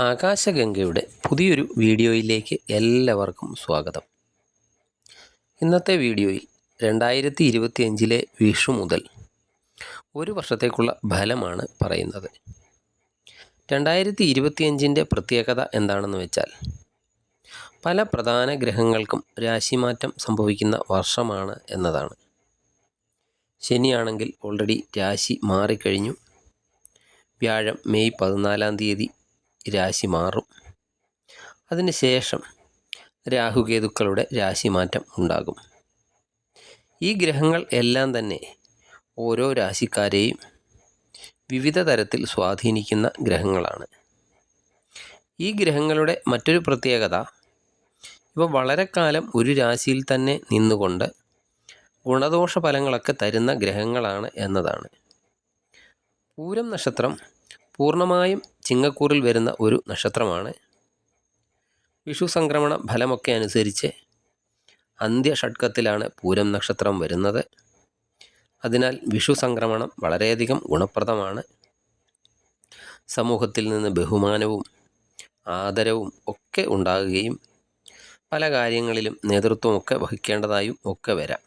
ആകാശഗംഗയുടെ പുതിയൊരു വീഡിയോയിലേക്ക് എല്ലാവർക്കും സ്വാഗതം. ഇന്നത്തെ വീഡിയോയിൽ 2025 വിഷു മുതൽ ഒരു വർഷത്തേക്കുള്ള ഫലമാണ് പറയുന്നത്. 2025 പ്രത്യേകത എന്താണെന്ന് വെച്ചാൽ പല പ്രധാന ഗ്രഹങ്ങൾക്കും രാശിമാറ്റം സംഭവിക്കുന്ന വർഷമാണ് എന്നതാണ്. ശനിയാണെങ്കിൽ ഓൾറെഡി രാശി മാറിക്കഴിഞ്ഞു. വ്യാഴം മെയ് 14 രാശി മാറും. അതിനുശേഷം രാഹുകേതുക്കളുടെ രാശിമാറ്റം ഉണ്ടാകും. ഈ ഗ്രഹങ്ങൾ എല്ലാം തന്നെ ഓരോ രാശിക്കാരെയും വിവിധ തരത്തിൽ സ്വാധീനിക്കുന്ന ഗ്രഹങ്ങളാണ്. ഈ ഗ്രഹങ്ങളുടെ മറ്റൊരു പ്രത്യേകത ഇവ വളരെ കാലം ഒരു രാശിയിൽ തന്നെ നിന്നുകൊണ്ട് ഗുണദോഷ ഫലങ്ങളൊക്കെ തരുന്ന ഗ്രഹങ്ങളാണ് എന്നതാണ്. പൂരം നക്ഷത്രം പൂർണ്ണമായും ചിങ്ങക്കൂറിൽ വരുന്ന ഒരു നക്ഷത്രമാണ്. വിഷു സംക്രമണ ഫലമൊക്കെ അനുസരിച്ച് അന്ത്യഷഡ്കത്തിലാണ് പൂരം നക്ഷത്രം വരുന്നത്. അതിനാൽ വിഷു സംക്രമണം വളരെയധികം ഗുണപ്രദമാണ്. സമൂഹത്തിൽ നിന്ന് ബഹുമാനവും ആദരവും ഒക്കെ ഉണ്ടാകുകയും പല കാര്യങ്ങളിലും നേതൃത്വമൊക്കെ വഹിക്കേണ്ടതായും ഒക്കെ വരാം.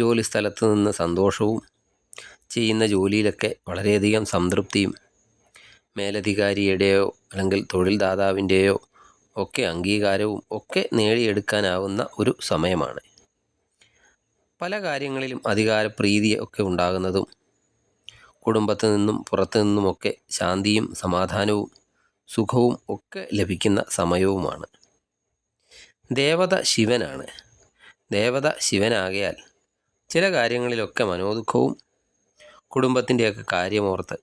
ജോലിസ്ഥലത്ത് നിന്ന് സന്തോഷവും ചെയ്യുന്ന ജോലിയിലൊക്കെ വളരെയധികം സംതൃപ്തിയും മേലധികാരിയുടെയോ അല്ലെങ്കിൽ തൊഴിൽ ദാതാവിൻ്റെയോ ഒക്കെ അംഗീകാരവും ഒക്കെ നേടിയെടുക്കാനാവുന്ന ഒരു സമയമാണ്. പല കാര്യങ്ങളിലും അധികാരപ്രീതി ഒക്കെ ഉണ്ടാകുന്നതും കുടുംബത്തിൽ നിന്നും പുറത്തു നിന്നുമൊക്കെ ശാന്തിയും സമാധാനവും സുഖവും ഒക്കെ ലഭിക്കുന്ന സമയവുമാണ്. ദേവത ശിവനാണ്. ദേവത ശിവനാകയാൽ ചില കാര്യങ്ങളിലൊക്കെ മനോദുഃഖവും കുടുംബത്തിൻ്റെയൊക്കെ കാര്യമോർത്ത്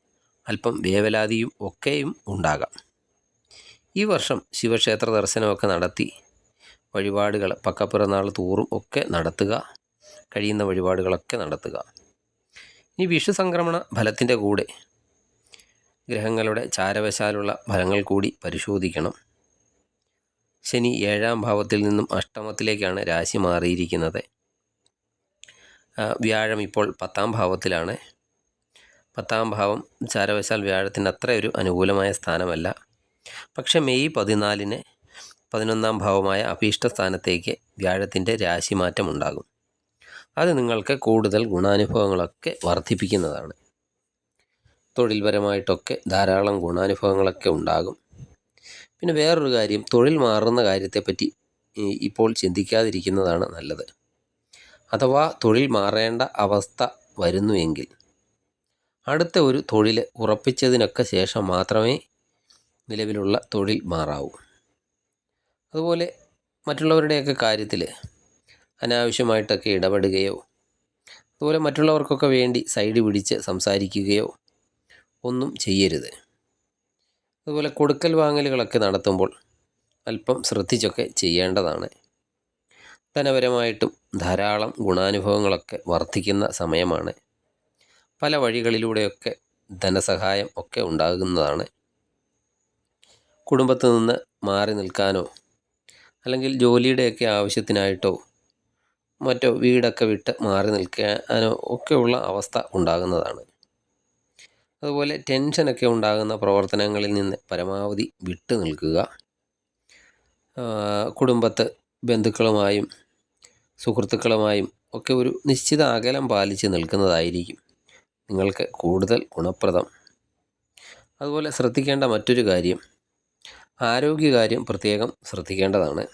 അല്പം വേവലാതിയും ഒക്കെയും ഉണ്ടാകാം. ഈ വർഷം ശിവക്ഷേത്ര ദർശനമൊക്കെ നടത്തി വഴിപാടുകൾ പക്കപ്പിറന്നാൾ തോറും ഒക്കെ നടത്തുക. കഴിയുന്ന വഴിപാടുകളൊക്കെ നടത്തുക. ഇനി വിഷു സംക്രമണ ഫലത്തിൻ്റെ കൂടെ ഗ്രഹങ്ങളുടെ ചാരവശാലുള്ള ഫലങ്ങൾ കൂടി പരിശോധിക്കണം. ശനി 7ാം ഭാവത്തിൽ നിന്നും അഷ്ടമത്തിലേക്കാണ് രാശി മാറിയിരിക്കുന്നത്. വ്യാഴം ഇപ്പോൾ 10ാം ഭാവത്തിലാണ്. 10ാം ഭാവം ചാരവശാൽ വ്യാഴത്തിന് അത്രയൊരു അനുകൂലമായ സ്ഥാനമല്ല. പക്ഷെ മെയ് 14 11ാം ഭാവമായ അഭീഷ്ട സ്ഥാനത്തേക്ക് വ്യാഴത്തിൻ്റെ രാശിമാറ്റം ഉണ്ടാകും. അത് നിങ്ങൾക്ക് കൂടുതൽ ഗുണാനുഭവങ്ങളൊക്കെ വർദ്ധിപ്പിക്കുന്നതാണ്. തൊഴിൽപരമായിട്ടൊക്കെ ധാരാളം ഗുണാനുഭവങ്ങളൊക്കെ ഉണ്ടാകും. പിന്നെ വേറൊരു കാര്യം, തൊഴിൽ മാറുന്ന കാര്യത്തെപ്പറ്റി ഇപ്പോൾ ചിന്തിക്കാതിരിക്കുന്നതാണ് നല്ലത്. അഥവാ തൊഴിൽ മാറേണ്ട അവസ്ഥ വരുന്നുവെങ്കിൽ അടുത്ത ഒരു തൊഴിൽ ഉറപ്പിച്ചതിനൊക്കെ ശേഷം മാത്രമേ നിലവിലുള്ള തൊഴിൽ മാറാവൂ. അതുപോലെ മറ്റുള്ളവരുടെയൊക്കെ കാര്യത്തിൽ അനാവശ്യമായിട്ടൊക്കെ ഇടപെടുകയോ അതുപോലെ മറ്റുള്ളവർക്കൊക്കെ വേണ്ടി സൈഡ് പിടിച്ച് സംസാരിക്കുകയോ ഒന്നും ചെയ്യരുത്. അതുപോലെ കൊടുക്കൽ വാങ്ങലുകളൊക്കെ നടത്തുമ്പോൾ അല്പം ശ്രദ്ധിച്ചൊക്കെ ചെയ്യേണ്ടതാണ്. ധനപരമായിട്ടും ധാരാളം ഗുണാനുഭവങ്ങളൊക്കെ വർദ്ധിക്കുന്ന സമയമാണ്. പല വഴികളിലൂടെയൊക്കെ ധനസഹായം ഒക്കെ ഉണ്ടാകുന്നതാണ്. കുടുംബത്തിൽ നിന്ന് മാറി നിൽക്കാനോ അല്ലെങ്കിൽ ജോലിയുടെയൊക്കെ ആവശ്യത്തിനായിട്ടോ മറ്റോ വീടൊക്കെ വിട്ട് മാറി നിൽക്കാനോ ഒക്കെയുള്ള അവസ്ഥ ഉണ്ടാകുന്നതാണ്. അതുപോലെ ടെൻഷനൊക്കെ ഉണ്ടാകുന്ന പ്രവർത്തനങ്ങളിൽ നിന്ന് പരമാവധി വിട്ടു നിൽക്കുക. കുടുംബത്ത് ബന്ധുക്കളുമായും സുഹൃത്തുക്കളുമായും ഒക്കെ ഒരു നിശ്ചിത അകലം പാലിച്ച് നിൽക്കുന്നതായിരിക്കും നിങ്ങൾക്ക് കൂടുതൽ ഗുണപ്രദം. അതുപോലെ ശ്രദ്ധിക്കേണ്ട മറ്റൊരു കാര്യം, ആരോഗ്യകാര്യം പ്രത്യേകം ശ്രദ്ധിക്കേണ്ടതാണ്.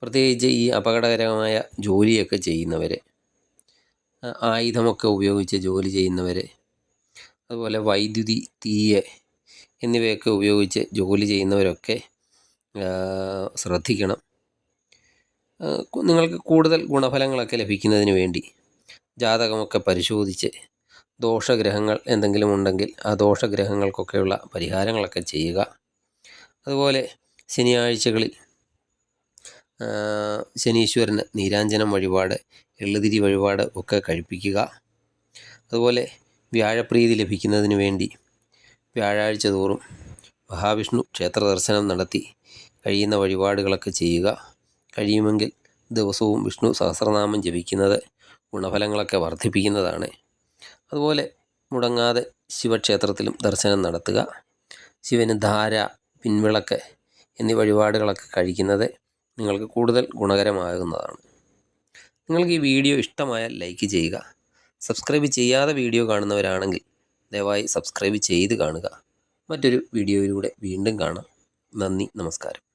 പ്രത്യേകിച്ച് ഈ അപകടകരമായ ജോലിയൊക്കെ ചെയ്യുന്നവർ, ആയുധമൊക്കെ ഉപയോഗിച്ച് ജോലി ചെയ്യുന്നവർ, അതുപോലെ വൈദ്യുതി, തീയ് എന്നിവയൊക്കെ ഉപയോഗിച്ച് ജോലി ചെയ്യുന്നവരൊക്കെ ശ്രദ്ധിക്കണം. നിങ്ങൾക്ക് കൂടുതൽ ഗുണഫലങ്ങളൊക്കെ ലഭിക്കുന്നതിന് വേണ്ടി ജാതകമൊക്കെ പരിശോധിച്ച് ദോഷഗ്രഹങ്ങൾ എന്തെങ്കിലും ഉണ്ടെങ്കിൽ ആ ദോഷഗ്രഹങ്ങൾക്കൊക്കെയുള്ള പരിഹാരങ്ങളൊക്കെ ചെയ്യുക. അതുപോലെ ശനിയാഴ്ചകളിൽ ശനീശ്വരന് നീരാഞ്ജനം വഴിപാട്, എള്ളുതിരി വഴിപാട് ഒക്കെ കഴിപ്പിക്കുക. അതുപോലെ വ്യാഴപ്രീതി ലഭിക്കുന്നതിന് വേണ്ടി വ്യാഴാഴ്ച തോറും മഹാവിഷ്ണു ക്ഷേത്ര ദർശനം നടത്തി കഴിയുന്ന വഴിപാടുകളൊക്കെ ചെയ്യുക. കഴിയുമെങ്കിൽ ദിവസവും വിഷ്ണു സഹസ്രനാമം ജപിക്കുന്നത് ഗുണഫലങ്ങളൊക്കെ വർദ്ധിപ്പിക്കുന്നതാണ്. അതുപോലെ മുടങ്ങാതെ ശിവക്ഷേത്രത്തിലും ദർശനം നടത്തുക. ശിവന് ധാര, പിൻവിളക്ക് എന്നീ വഴിപാടുകളൊക്കെ കഴിക്കുന്നത് നിങ്ങൾക്ക് കൂടുതൽ ഗുണകരമാകുന്നതാണ്. നിങ്ങൾക്ക് ഈ വീഡിയോ ഇഷ്ടമായാൽ ലൈക്ക് ചെയ്യുക. സബ്സ്ക്രൈബ് ചെയ്യാതെ വീഡിയോ കാണുന്നവരാണെങ്കിൽ ദയവായി സബ്സ്ക്രൈബ് ചെയ്ത് കാണുക. മറ്റൊരു വീഡിയോയിലൂടെ വീണ്ടും കാണാം. നന്ദി, നമസ്കാരം.